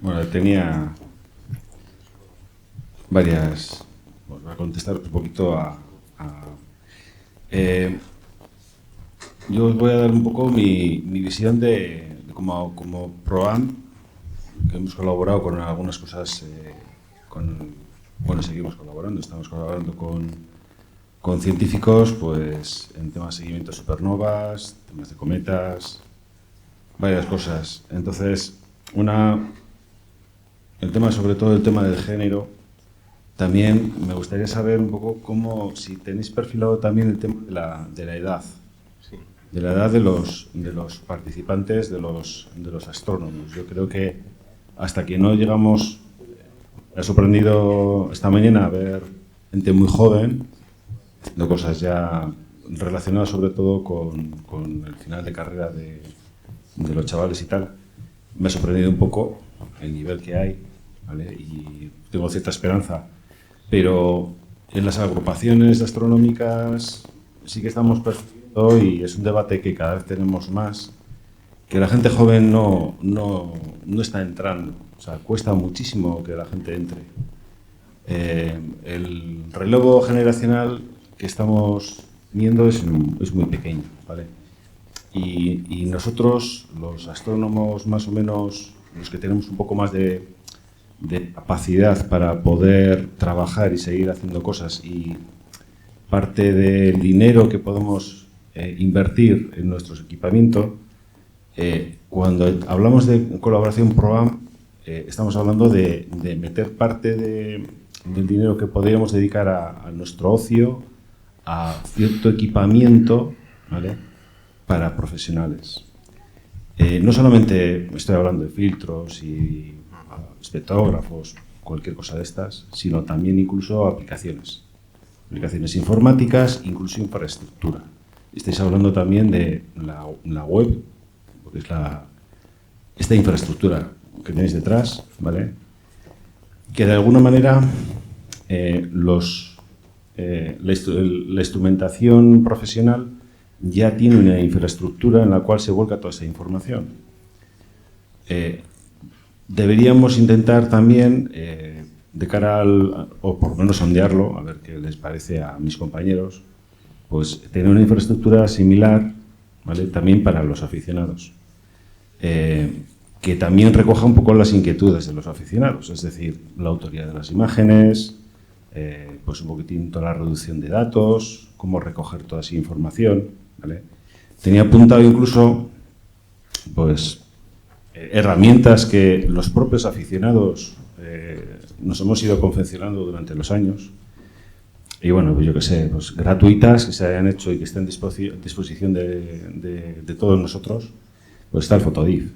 Bueno, tenía varias... Bueno, voy a contestar un poquito yo os voy a dar un poco mi visión de como PROAM, que hemos colaborado con algunas cosas, bueno, seguimos colaborando, estamos colaborando con científicos, pues en temas de seguimiento de supernovas, temas de cometas, varias cosas. Entonces, sobre todo el tema del género, también me gustaría saber un poco si tenéis perfilado también el tema de la edad, Sí. de la edad de los participantes, de los astrónomos. Yo creo que hasta que no llegamos, me ha sorprendido esta mañana ver gente muy joven, haciendo cosas ya relacionadas sobre todo con el final de carrera de los chavales y tal. Me ha sorprendido un poco el nivel que hay, ¿vale? Y tengo cierta esperanza, pero en las agrupaciones astronómicas sí que estamos percibiendo, y es un debate que cada vez tenemos más, que la gente joven no está entrando. O sea, cuesta muchísimo que la gente entre. El relevo generacional que estamos viendo es muy pequeño, ¿vale? Y nosotros, los astrónomos más o menos, los que tenemos un poco más de capacidad para poder trabajar y seguir haciendo cosas, y parte del dinero que podemos invertir en nuestro equipamiento, cuando hablamos de colaboración PROAM, estamos hablando de meter parte del dinero que podríamos dedicar a nuestro ocio, a cierto equipamiento, ¿vale?, para profesionales. No solamente estoy hablando de filtros y espectrógrafos, cualquier cosa de estas, sino también incluso aplicaciones informáticas, incluso infraestructura. Estáis hablando también de la web, porque es esta infraestructura que tenéis detrás, ¿vale?, que de alguna manera la instrumentación profesional ya tiene una infraestructura en la cual se vuelca toda esa información. Deberíamos intentar también, de cara o por lo menos sondearlo, a ver qué les parece a mis compañeros, pues tener una infraestructura similar, ¿vale?, también para los aficionados, que también recoja un poco las inquietudes de los aficionados, es decir, la autoría de las imágenes, pues un poquitín toda la reducción de datos, cómo recoger toda esa información, ¿vale? Tenía apuntado incluso, pues, herramientas que los propios aficionados nos hemos ido confeccionando durante los años, y bueno, pues yo qué sé, pues gratuitas, que se hayan hecho y que estén a disposición de todos nosotros. Pues está el Fotodiff,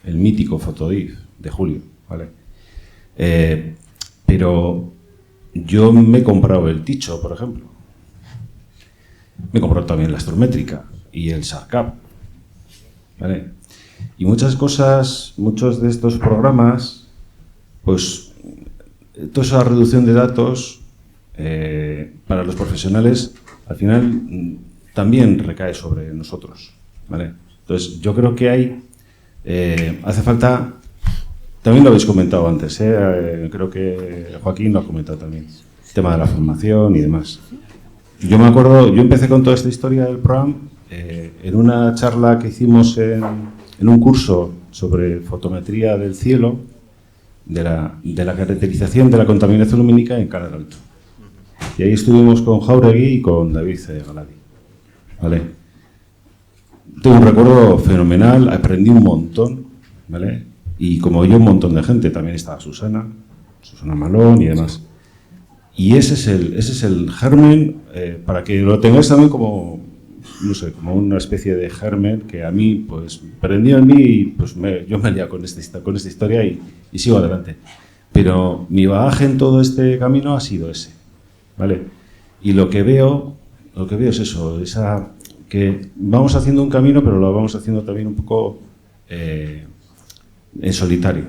el mítico Fotodiff de Julio, ¿vale? Pero yo me he comprado el Ticho, por ejemplo. Me he comprado también la Astrométrica y el SARCAP, ¿vale? Y muchas cosas, muchos de estos programas, pues toda esa reducción de datos para los profesionales, al final también recae sobre nosotros, ¿vale? Entonces, yo creo que hace falta, también lo habéis comentado antes, creo que Joaquín lo ha comentado también, el tema de la formación y demás. Yo me acuerdo, yo empecé con toda esta historia del PROAM en una charla que hicimos en un curso sobre fotometría del cielo, de la caracterización de la contaminación lumínica en Canal Alto. Y ahí estuvimos con Jauregui y con David Galadi, ¿vale? Tengo un recuerdo fenomenal, aprendí un montón, ¿vale? Y como yo, un montón de gente, también estaba Susana Malón y demás. Y ese es el germen, para que lo tengáis también como no sé, como una especie de germen que a mí, pues, prendió en mí y pues yo me he liado con esta historia y sigo adelante. Pero mi bagaje en todo este camino ha sido ese, ¿vale? Y lo que veo es eso, que vamos haciendo un camino, pero lo vamos haciendo también un poco en solitario.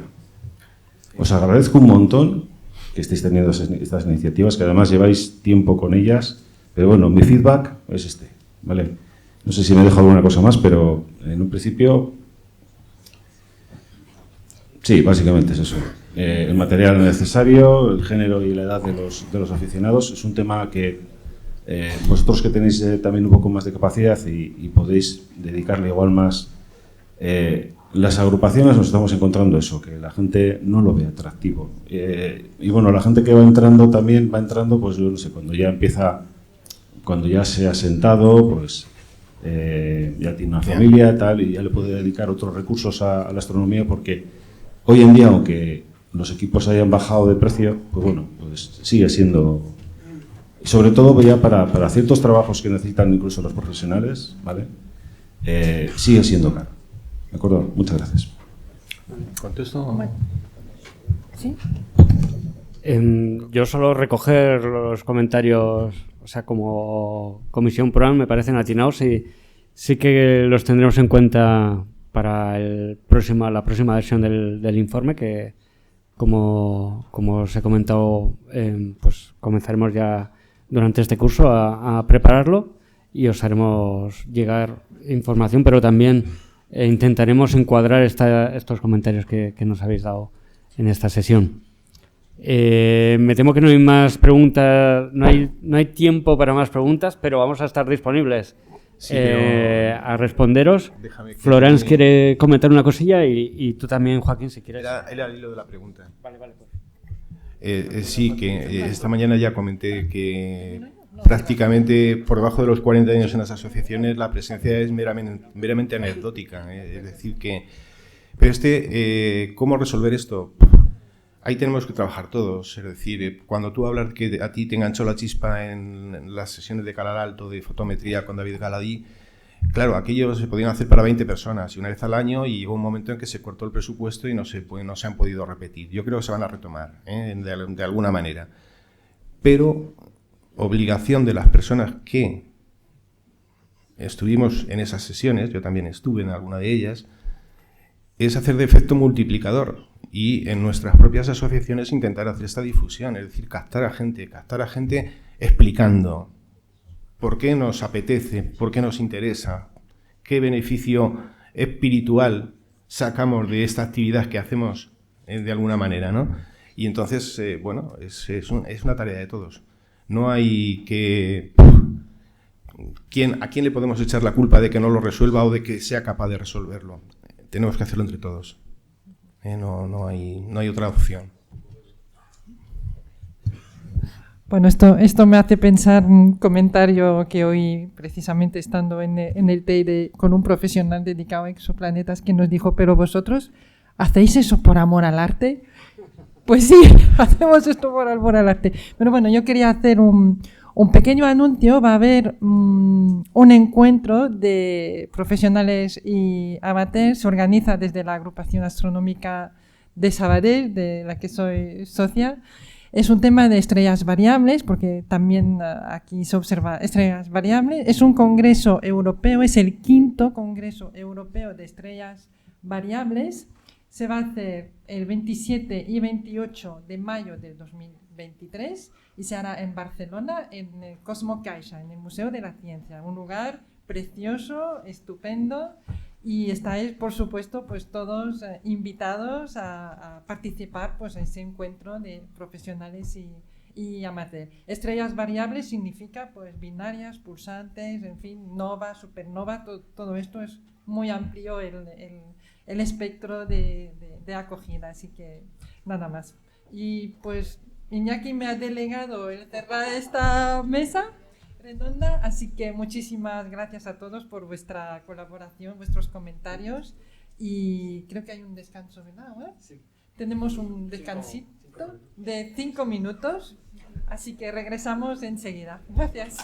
Os agradezco un montón que estéis teniendo estas iniciativas, que además lleváis tiempo con ellas, pero bueno, mi feedback es este, ¿vale? No sé si me he dejado alguna cosa más, pero en un principio, sí, básicamente es eso. El material necesario, el género y la edad de los aficionados, es un tema que vosotros que tenéis también un poco más de capacidad y podéis dedicarle igual más... las agrupaciones nos estamos encontrando eso, que la gente no lo ve atractivo. Y bueno, la gente que va entrando también va entrando, pues yo no sé, cuando ya se ha sentado, pues ya tiene una familia tal, y ya le puede dedicar otros recursos a la astronomía, porque hoy en día, aunque los equipos hayan bajado de precio, pues bueno, pues sigue siendo, sobre todo ya para ciertos trabajos que necesitan incluso los profesionales, ¿vale? Sigue siendo caro. ¿De acuerdo? Muchas gracias. ¿Contesto? ¿Sí? Yo solo recoger los comentarios, o sea, como Comisión PROAM me parecen atinados y sí que los tendremos en cuenta para la próxima versión del informe, que como os he comentado, pues comenzaremos ya durante este curso a prepararlo y os haremos llegar información, pero también intentaremos encuadrar estos comentarios que nos habéis dado en esta sesión. Me temo que no hay más preguntas, no hay tiempo para más preguntas, pero vamos a estar disponibles a responderos. Florence quiere comentar una cosilla y tú también, Joaquín, si quieres. Era el hilo de la pregunta. Vale, pues. Sí, que esta mañana ya comenté que prácticamente por debajo de los 40 años en las asociaciones la presencia es meramente anecdótica. Es decir, que... Pero ¿cómo resolver esto? Ahí tenemos que trabajar todos. Es decir, cuando tú hablas que a ti te enganchó la chispa en las sesiones de Calar Alto, de fotometría con David Galadí, claro, aquello se podían hacer para 20 personas y una vez al año, y llegó un momento en que se cortó el presupuesto y no se han podido repetir. Yo creo que se van a retomar, de alguna manera. Pero obligación de las personas que estuvimos en esas sesiones, yo también estuve en alguna de ellas, es hacer de efecto multiplicador y en nuestras propias asociaciones intentar hacer esta difusión, es decir, captar a gente explicando por qué nos apetece, por qué nos interesa, qué beneficio espiritual sacamos de esta actividad que hacemos de alguna manera, ¿no? Y entonces, bueno, es una tarea de todos. No hay que... ¿A quién le podemos echar la culpa de que no lo resuelva o de que sea capaz de resolverlo? Tenemos que hacerlo entre todos. No hay otra opción. Bueno, esto me hace pensar un comentario que hoy, precisamente estando en el TEIDE con un profesional dedicado a exoplanetas, que nos dijo, pero vosotros, ¿hacéis eso por amor al arte? Pues sí, hacemos esto por amor al arte. Pero bueno, yo quería hacer un pequeño anuncio. Va a haber un encuentro de profesionales y amateurs. Se organiza desde la agrupación astronómica de Sabadell, de la que soy socia. Es un tema de estrellas variables, porque también aquí se observa estrellas variables. Es un congreso europeo, es el 5º Congreso Europeo de Estrellas Variables. Se va a hacer el 27 y 28 de mayo del 2023 y se hará en Barcelona, en el Cosmo Caixa, en el Museo de la Ciencia. Un lugar precioso, estupendo, y estáis, por supuesto, pues todos invitados a participar pues, en ese encuentro de profesionales y amateurs. Estrellas variables significa pues binarias, pulsantes, en fin, nova, supernova, todo esto es muy amplio el espectro de acogida, así que nada más. Y pues Iñaki me ha delegado el cerrar esta mesa redonda, así que muchísimas gracias a todos por vuestra colaboración, vuestros comentarios, y creo que hay un descanso, ¿verdad? Sí. Tenemos un descansito de 5 minutos, así que regresamos enseguida. Gracias.